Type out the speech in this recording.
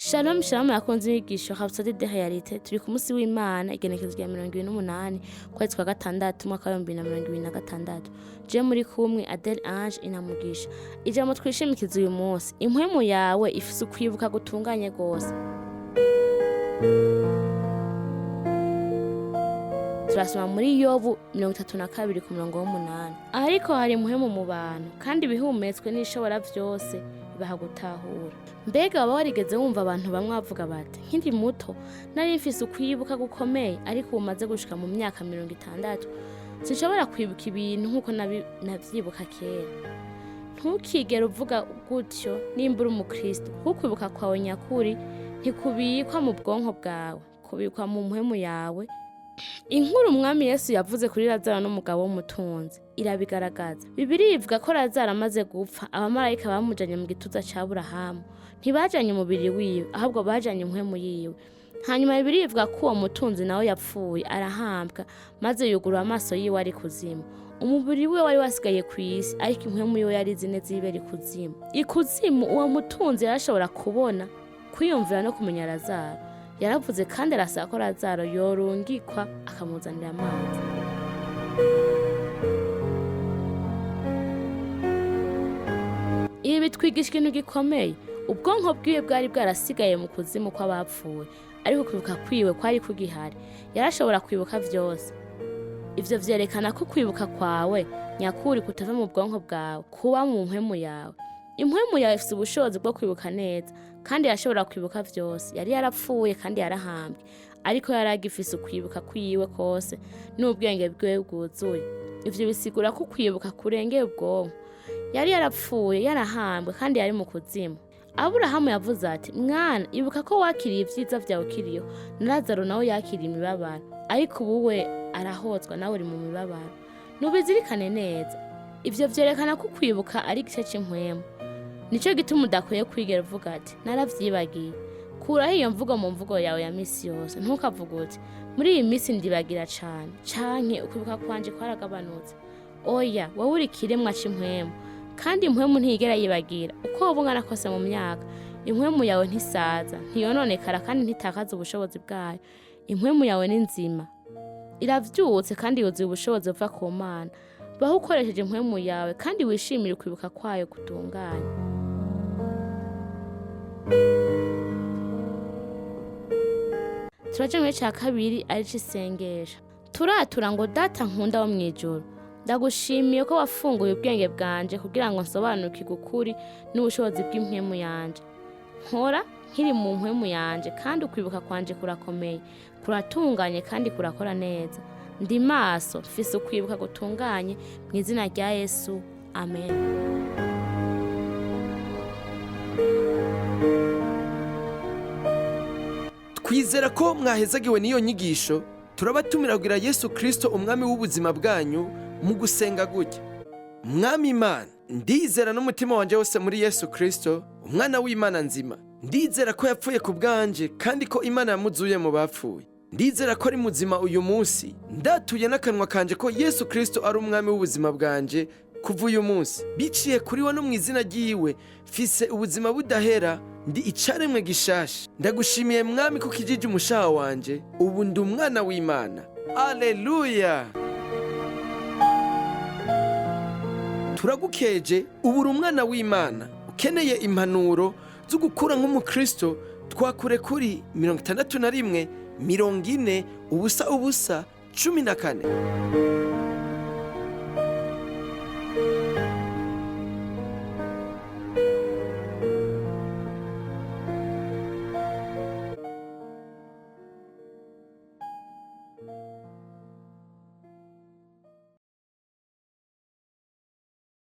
Shalom shalom yakunze inyigisho Rhapsodie de réalités turi ku munsi w'Imana igenekerezo rya 28 kwezi kwa gatandatu mwaka wa 2026. Je muri kumwe Adel Ange inamugisha. Ijambo twishimikiza uyu munsi, impwemu yawe ifise ukwibuka gutunganye gose. Turasoma muri Yobu 32:8. Ariko hari impwemu mu bantu kandi bihumetswe n'ishobora vyose bibaha gutahura. Mbega waba warigeze wumva abantu bamwe bavuga bati nkiri muto nari mfise ukwibuka gukomeye ariko umaze gushika mu myaka 60 sinshobora kwibuka ibintu nkuko navyibuka kera. Ntukigere uvuga gutyo nimba uri umukristo, kwibuka kwawe nyakuri ntikubikwa mu bwonko bwawe, kubikwa mu mpwemu yawe. Inkuru umwami Yesu yavuze kuri Lazaro n'umugabo w'umutunzi irabigaragaza. Bibiliya ivuga ko Lazaro amaze gupfa, abamarayika bamujanye mu gituza ca Aburahamu. Ntibajanye umubiri wiwe, ahubwo bajanye impwemu yiwe. Hanyuma Bibiliya ivuga ko uwo mutunzi nawe yapfuye, arahambwa, maze yugurura amaso yiwe ari kuzimu. Umubiri wiwe wari wasigaye kw'isi, ariko impwemu yiwe yari izi neza ibera ikuzimu. Ikuzimu uwo mutunzi yarashobora kubona, kwiyumvira no kumenya Lazaro. Yaravuze kandi arasaba ko Lazaro yorungikwa akamuzanira amazi. Ibi bitwigisha ikintu gikomeye. Ubwonko bwiwe bwari bwarasigaye mu kuzimu kw'abapfuye, ariko kwibuka kwiwe kwari kugihari. Yarashobora kwibuka vyose. Ivyo vyerekana ko kwibuka kwawe nyakuri kutava mu bwonko bwawe, kuba mu mpwemu yawe. Impwemu yawe ifise ubushobozi bwo kwibuka neza, kandi yashobora kwibuka vyose. Yari yarapfuye kandi yarahambwe, ariko yaragifise ukwibuka kwiwe kose n'ubwenge bwiwe bwuzuye. Ivyo bisigura ko kwibuka kurengeye ubwonko. Yari yarapfuye, yarahambwe kandi yari mu kuzimu. Aburahamu yavuze ati, mwana ibuka ko wakiriye ivyiza vyawe ukiriyo, na Lazaro nawe yakiriye imibabaro, ariko ubuwe arahozwa nawe uri mu mibabaro. Nubizirikane neza. Ivyo vyerekana ko kwibuka ari igice c'impwemu. Nico gituma udakwiye kwigera uvuga ati naravyibagiye. Kuraho iyo mvugo mu mvugo yawe ya misi yose. Ntukavuga uti muri iyi misi ndibagira cane, canke ukwibuka kwanje kwaragabanutse. Oya, wowe uri kiremwa c'impwemu, kandi impwemu ntigera yibagira. Uko woba ungana kose mu myaka, impwemu yawe ntisaza, ntiyononekara kandi ntitakaza ubushobozi bwayo. Impwemu yawe ni nzima, iravyutse kandi yuzuye ubushobozi buva ku Mana. Baho ukoresheje impwemu yawe kandi wishimire kwibuka kwayo gutunganye. Turaje mu ca kabiri ari c'isengesho. Turatura ngo Data nkunda wo mwijuru, ndagushimiye ko wafunguye ubwenge bwanje kugira ngo nsobanukirwe ukuri n'ubushobozi bw'impwemu yanje. Nkora nkiri mu mpwemu yanje kandi ukwibuka kwanje kurakomeye, kuratunganye kandi kurakora neza. Ndi maso, mfise ukwibuka gutunganye mu izina rya Yesu. Amen. Twizera ko mwahezagiwe n'iyo nyigisho. Turabatumira kugira Yesu Kristo umwami w'ubuzima bwanyu mu gusenga gutya. Mwami Imana, ndizera n'umutima wanje wose muri Yesu Kristo, umwana w'Imana nzima. Ndizera ko yapfuye ku bwanje kandi ko Imana yamuzuye mu bapfuye. Ndizera ko ari muzima uyu munsi. Ndatuye n'akanwa kanje ko Yesu Kristo ari umwami w'ubuzima bwanje kuva uyu munsi. Biciye kuri we no mu izina ryiwe, mfise ubuzima budahera, ndi icaremwe gishasha. Ndagushimiye mwami ko kijije umushaha wanje, ubu ndi umwana w'Imana. Aleluya! Turagukeje, ubu uri umwana w'Imana. Ukeneye impanuro zo gukura nk'umukristo, twakure kuri 61 40 ubusa 14.